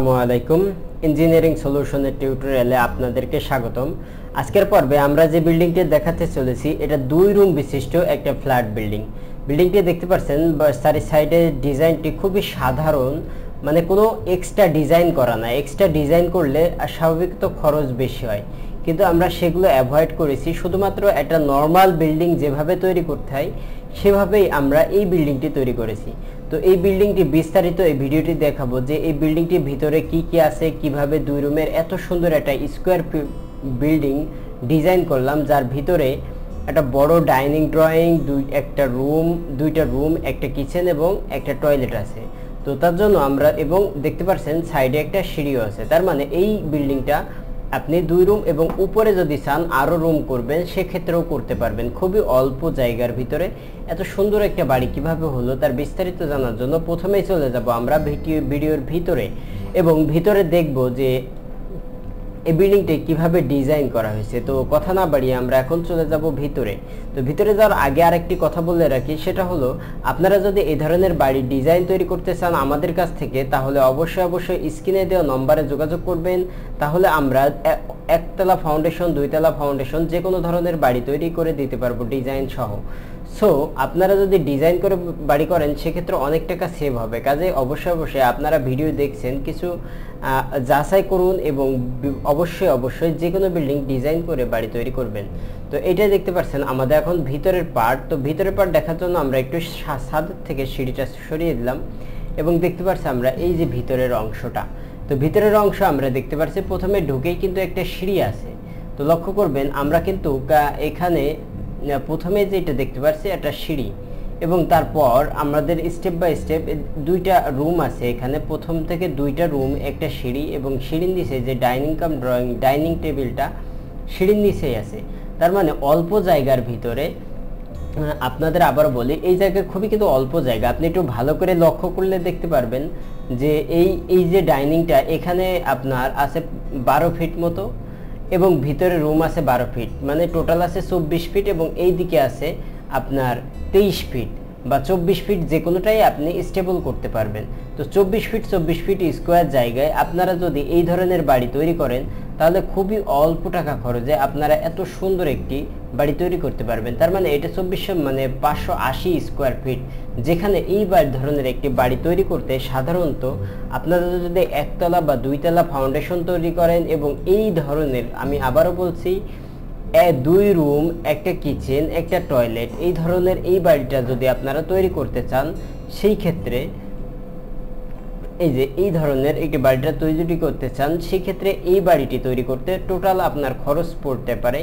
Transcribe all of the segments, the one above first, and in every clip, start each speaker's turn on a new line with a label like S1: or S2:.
S1: আসসালামু আলাইকুম। ইঞ্জিনিয়ারিং সলিউশনের টিউটোরিয়ালে আপনাদেরকে স্বাগতম। আজকের পর্বে আমরা যে বিল্ডিংটি দেখাতে চলেছি এটা 2 রুম বিশিষ্ট একটা ফ্ল্যাট বিল্ডিং। বিল্ডিংটি দেখতে পাচ্ছেন চারি সাইডে ডিজাইনটি খুবই সাধারণ, মানে কোনো এক্সট্রা ডিজাইন করা না। এক্সট্রা ডিজাইন করলে স্বাভাবিক তো খরচ বেশি হয়, কিন্তু আমরা সেগুলো অ্যাভয়েড করেছি। শুধুমাত্র একটা নর্মাল বিল্ডিং যেভাবে তৈরি করতে হয় সেভাবেই আমরা এই বিল্ডিংটি তৈরি করেছি। তো এই বিল্ডিংটি বিস্তারিত এই ভিডিওটি দেখাবো যে এই বিল্ডিংটির ভিতরে কি কি আছে, কিভাবে 2 রুমের এত সুন্দর একটা স্কোয়ার বিল্ডিং ডিজাইন করলাম, যার ভিতরে একটা বড় ডাইনিং ড্রয়িং, দুইটা রুম, একটা কিচেন এবং একটা টয়লেট আছে। তো তার জন্য আমরা এবং দেখতে পাচ্ছেন সাইডে একটা সিঁড়িও আছে। তার মানে এই বিল্ডিংটা আপনি 2 রুম এবং উপরে যদি চান আরও রুম করবেন সেক্ষেত্রেও করতে পারবেন। খুবই অল্প জায়গার ভিতরে এত সুন্দর একটা বাড়ি কিভাবে হলো তার বিস্তারিত জানার জন্য প্রথমেই চলে যাব আমরা ভিডিওর ভিতরে, এবং ভিতরে দেখব যে এই বিল্ডিংটি কিভাবে ডিজাইন করা হয়েছে। তো কথা না বাড়িয়ে আমরা এখন চলে যাব ভিতরে। তো ভিতরে যাওয়ার আগে আরেকটি কথা বলে রাখি, সেটা হলো আপনারা যদি এই ধরনের বাড়ির ডিজাইন তৈরি করতে চান আমাদের কাছ থেকে, তাহলে অবশ্যই স্ক্রিনে দেওয়া নম্বরে যোগাযোগ করবেন। তাহলে আমরা একতলা ফাউন্ডেশন, 2 তলা ফাউন্ডেশন যে কোনো ধরনের বাড়ি তৈরি করে দিতে পারবো ডিজাইন সহ। সো আপনারা যদি ডিজাইন করে বাড়ি করেন সেক্ষেত্রে অনেক টাকা সেভ হবে। কাজে অবশ্যই আপনারা ভিডিও দেখছেন, কিছু যাচাই করুন এবং অবশ্যই যে কোনো বিল্ডিং ডিজাইন করে বাড়ি তৈরি করবেন। তো এটা দেখতে পাচ্ছেন আমাদের এখন ভিতরের পার্ট। তো ভিতরের পার্ট দেখার জন্য আমরা একটু ছাদের থেকে সিঁড়িটা সরিয়ে দিলাম এবং দেখতে পাচ্ছি আমরা এই যে ভিতরের অংশটা। তো ভিতরের অংশ আমরা দেখতে পাচ্ছি প্রথমে ঢুকেই কিন্তু একটা সিঁড়ি আছে। তো লক্ষ্য করবেন আমরা কিন্তু এখানে প্রথমে যেটা দেখতে পাচ্ছি একটা সিঁড়ি, এবং তারপর আমাদের স্টেপ বাই স্টেপ 2টা রুম আছে এখানে। প্রথম থেকে 2টা রুম, একটা সিঁড়ি, এবং সিঁড়ির নিচে যে ডাইনিং টেবিলটা সিঁড়ির নিচেই আছে। তার মানে অল্প জায়গার ভিতরে আপনাদের আবার বলি, এই জায়গায় খুবই কিন্তু অল্প জায়গা। আপনি একটু ভালো করে লক্ষ্য করলে দেখতে পারবেন যে এই যে ডাইনিংটা এখানে আপনার আছে 12 ফিট মতো, এবং ভিতরে রুম আছে 12 ফিট, মানে টোটাল আছে 24 ফিট, এবং এই দিকে আছে আপনার 23 ফিট বা 24 ফিট, যে কোনোটাই আপনি স্টেবল করতে পারবেন। তো 24 ফিট স্কোয়ার জায়গায় আপনারা যদি এই ধরনের বাড়ি তৈরি করেন তাহলে খুবই অল্প টাকা খরচে আপনারা এত সুন্দর একটি বাড়ি তৈরি করতে পারবেন। তার মানে এটা 580 স্কোয়ার ফিট, যেখানে এই ধরনের একটি বাড়ি তৈরি করতে সাধারণত আপনারা যদি 1 তলা বা 2 তলা ফাউন্ডেশন তৈরি করেন, এবং এই ধরনের, আমি আবারও বলছি, 2 রুম, একটা কিচেন, একটা টয়লেট, এই ধরনের এই বাড়িটা যদি আপনারা তৈরি করতে চান সেই ক্ষেত্রে এই ধরনের একটি বাড়িটা তৈরি করতে চান সেক্ষেত্রে এই বাড়িটি তৈরি করতে টোটাল আপনার খরচ পড়তে পারে,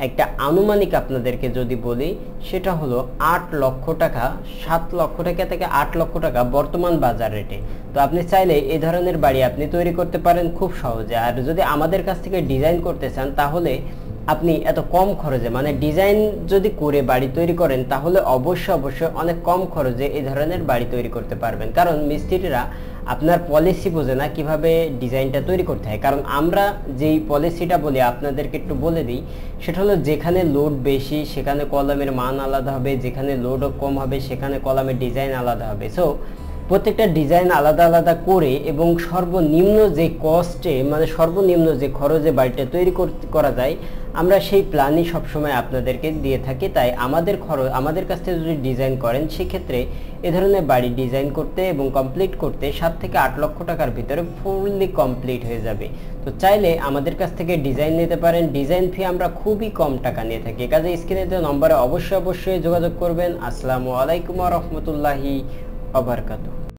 S1: একটা আনুমানিক আপনাদেরকে যদি বলি সেটা হলো 8 লক্ষ টাকা, 7 লক্ষ টাকা থেকে 8 লক্ষ টাকা বর্তমান বাজার রেটে। তো আপনি চাইলে এই ধরনের বাড়ি আপনি তৈরি করতে পারেন খুব সহজে। আর যদি আমাদের কাছ থেকে ডিজাইন করতে চান তাহলে আপনি এত কম খরচে, মানে ডিজাইন যদি করে বাড়ি তৈরি করেন তাহলে অবশ্যই অনেক কম খরচে এই ধরনের বাড়ি তৈরি করতে পারবেন। কারণ মিস্ত্রিরা আপনার পলিসি বোঝে না কিভাবে ডিজাইনটা তৈরি করতে হয়। কারণ আমরা যেই পলিসিটা বলি আপনাদেরকে একটু বলে দিই, সেটা হলো যেখানে লোড বেশি সেখানে কলামের মান আলাদা হবে, যেখানে লোডও কম হবে সেখানে কলামের ডিজাইন আলাদা হবে। সো প্রত্যেকটা ডিজাইন আলাদা করে এবং সর্বনিম্ন যে কস্টে, মানে সর্বনিম্ন যে খরচে বাড়িটা তৈরি করা যায় আমরা সেই প্ল্যানই সবসময় আপনাদেরকে দিয়ে থাকি। তাই আমাদের কাছ থেকে যদি ডিজাইন করেন সেক্ষেত্রে এ ধরনের বাড়ি ডিজাইন করতে এবং কমপ্লিট করতে 7 থেকে 8 লক্ষ টাকার ভিতরে ফুললি কমপ্লিট হয়ে যাবে। তো চাইলে আমাদের কাছ থেকে ডিজাইন নিতে পারেন। ডিজাইন ফি আমরা খুবই কম টাকা নিয়ে থাকি। কাজে স্ক্রিনে দেওয়া নম্বরে অবশ্যই যোগাযোগ করবেন। আসসালামু আলাইকুম ওয়া রাহমাতুল্লাহি ওয়া বারাকাতুহু।